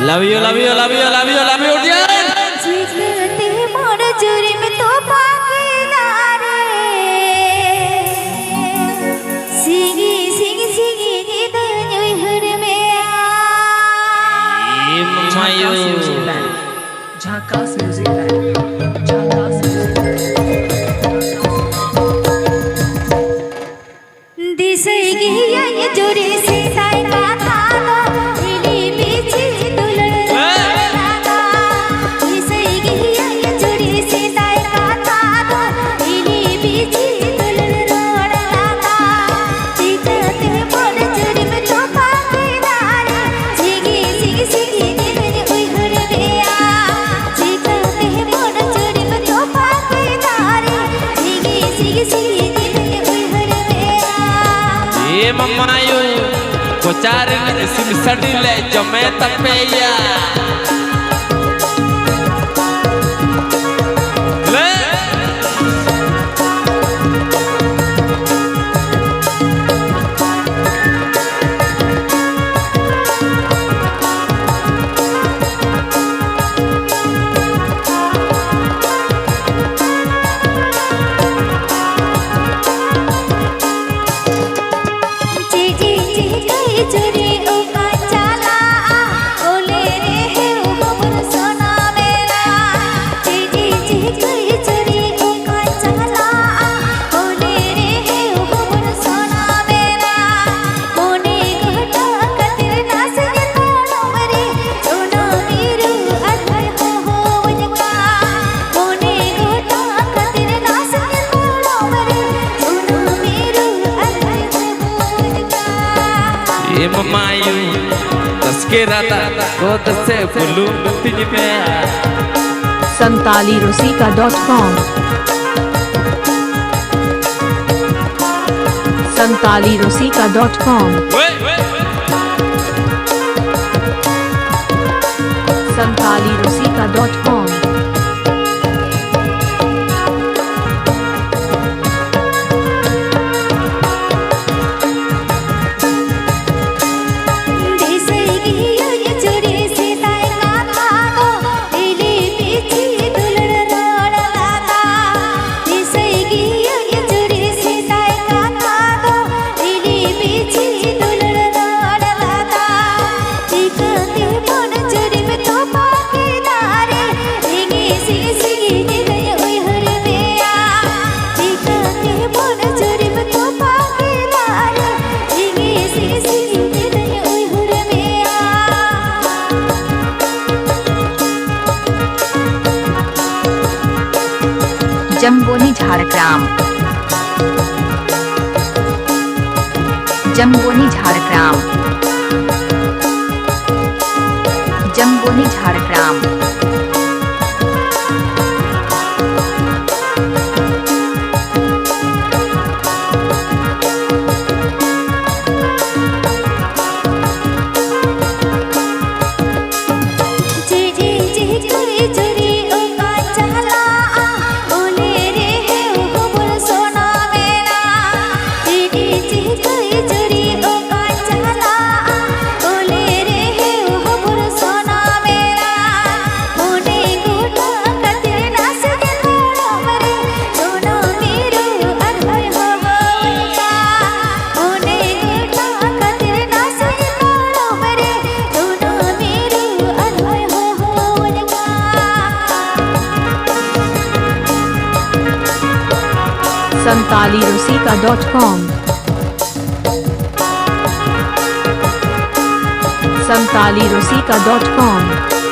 Love you love you love you love you love you dear. जीते मोर जुरी में तो पाकेदारे सिगी सिगी सिगी दे हर में झाकास म्यूजिक बैंड झाकास दिसे गिया ये जोरी से साई का था इली बीची दुलड़ लगा दिसे गिया ये जोरी से साई का था इली बीची दुलड़ लगा जीते मोर जुरी में तो पाकेदारे सिगी सिगी सिगी दे ओई हर बेया जीते मोर जुरी में तो पाकेदारे सिगी सिगी सिगी ये मम्मायू कोचार सिम सडीले जमे तपेया ले जुरी ओ कांचाला ओले रे हे हमर सोना मेरा जी जी कई जुरी ओ कांचाला ओले रे हे हमर सोना मेरा कोने घटा कतिर नास के तानो मरे सोना मीरू अधर हो वनका कोने घटा कतिर नास के तानो मरे सोना मीरू अधर हो वनका ये मम्मायू तस्केरा ता गोद से बुलू तिज पे santalirusika.com santalirusika.com santalirusika.com दिसे गिया ये जोरी से ताई का था इली बीची दुलड़ लगा दिसे गिया ये जोरी से ताई का था इली बीची दुलड़ लगा जीते मोर जुरी में तो पाकेदारे सिगी सिगी सिगी दे ओई हर बेया जीते मोर जुरी में तो पाकेदारे सिगी सिगी सिगी दे ओई हर बेया जम्बोनी झारग्राम जम्बोनी झारग्राम जम्बोनी झारग्राम जी कई जुरी ओ कांचाला ओले रे हे हमर सोना मेरा जी कई जुरी ओ कांचाला ओले रे हे हमर सोना मेरा कोने गोटा कतिर नास के तानो मरे सोना मीरू अधर हो वनका कोने गोटा कतिर नास के तानो मरे सोना मीरू अधर हो वनका santalirusika.com santalirusika.com